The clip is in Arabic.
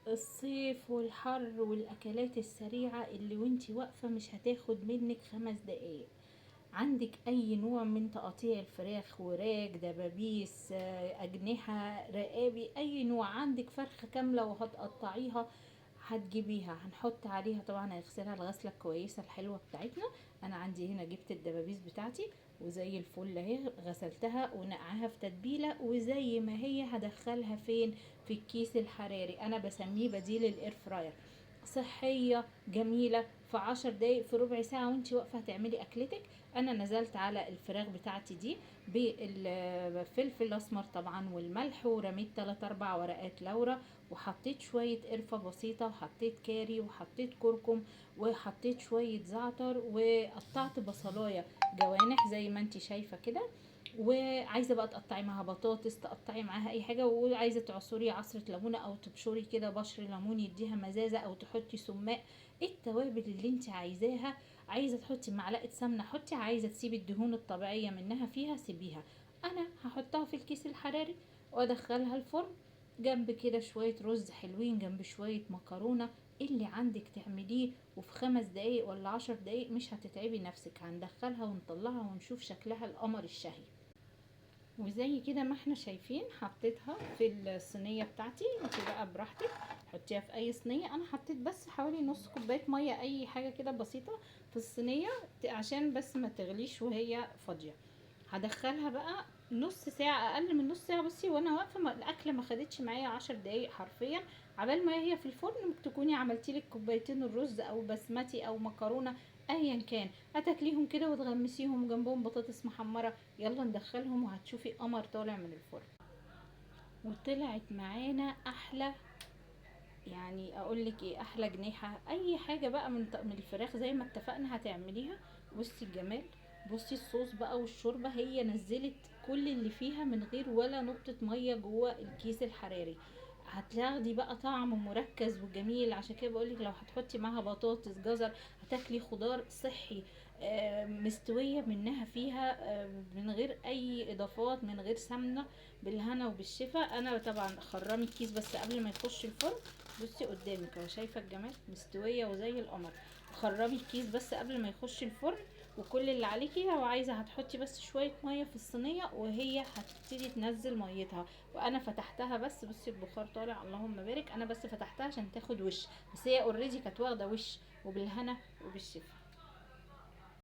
الصيف والحر والاكلات السريعة اللي وانتي واقفة مش هتاخد منك 5 دقايق. عندك اي نوع من تقطيع الفراخ، وراك، دبابيس، اجنحة، رقابي، اي نوع. عندك فرخة كاملة وهتقطعيها هتجيبيها، هنحط عليها طبعا، هنغسلها الغسلة الكويسة الحلوة بتاعتنا. انا عندي هنا جبت الدبابيس بتاعتي وزي الفل اهي، غسلتها ونقعها في تتبيلة، وزي ما هي هدخلها فين؟ في الكيس الحراري. انا بسميه بديل الاير فراير. صحية جميلة، في 10 دقايق، في ربع ساعة وانتي واقفة هتعملي اكلتك. انا نزلت على الفراخ بتاعتي دي بالفلفل الاسمر طبعا والملح، ورميت 3 4 ورقات لورا، وحطيت شوية قرفة بسيطة، وحطيت كاري، وحطيت كركم، وحطيت شوية زعتر، وقطعت بصلاية جوانح زي ما انتي شايفة كده. وعايزه بقى تقطعي معاها بطاطس، تقطعي معاها اي حاجه، وعايزه تعصري عصره ليمونه، او تبشري كده بشر ليمون يديها مزازه، او تحطي سماق. التوابل اللي انت عايزاها. عايزه تحطي معلقه سمنه حطي، عايزه تسيبي الدهون الطبيعيه منها فيها سيبيها. انا هحطها في الكيس الحراري وادخلها الفرن، جنب كده شويه رز حلوين، جنب شويه مكرونه. اللي عندك تعمليه، وفي 5 دقايق ولا 10 دقايق مش هتتعبي نفسك. هندخلها ونطلعها ونشوف شكلها القمر الشهي. وزي كده ما احنا شايفين، حطيتها في الصينيه بتاعتي. انت بقى براحتك حطيها في اي صينيه. انا حطيت بس حوالي نص كوبايه ميه، اي حاجه كده بسيطه في الصينيه، عشان بس ما تغليش وهي فاضيه. هدخلها بقى نص ساعه، اقل من نص ساعه. بصي وانا واقفه الاكله ما خدتش معايا 10 دقايق حرفيا. عبال ما هي في الفرن ممكن تكوني عملتي لك كوبايتين الرز، او بسمتي، او مكرونه، ايا كان. هتاكليهم كده وتغمسيهم جنبهم بطاطس محمره. يلا ندخلهم وهتشوفي قمر طالع من الفرن. وطلعت معانا احلى، يعني اقول لك ايه، احلى جنيحه. اي حاجه بقى من الفراخ زي ما اتفقنا هتعمليها. بصي الجمال، بصي الصوص بقى والشوربه، هي نزلت كل اللي فيها من غير ولا نقطه ميه جوه الكيس الحراري. هتاخدي بقى طعم مركز وجميل. عشان كده بقولك لو هتحطي معاها بطاطس، جزر، هتاكلي خضار صحي، مستويه منها فيها، من غير اي اضافات، من غير سمنه. بالهنا وبالشفا. انا طبعا خرمي الكيس بس قبل ما يخش الفرن. بصي قدامك اهو، شايفه الجمال، مستويه وزي القمر. خرمي الكيس بس قبل ما يخش الفرن. وكل اللي عليكي لو عايزه هتحطي بس شويه ميه في الصينيه، وهي هتبتدي تنزل ميتها. وانا فتحتها بس، بصي البخار طالع اللهم بارك. انا بس فتحتها عشان تاخد وش، بس هي اوريدي كانت واخده وش. وبالهنا وبالشفا.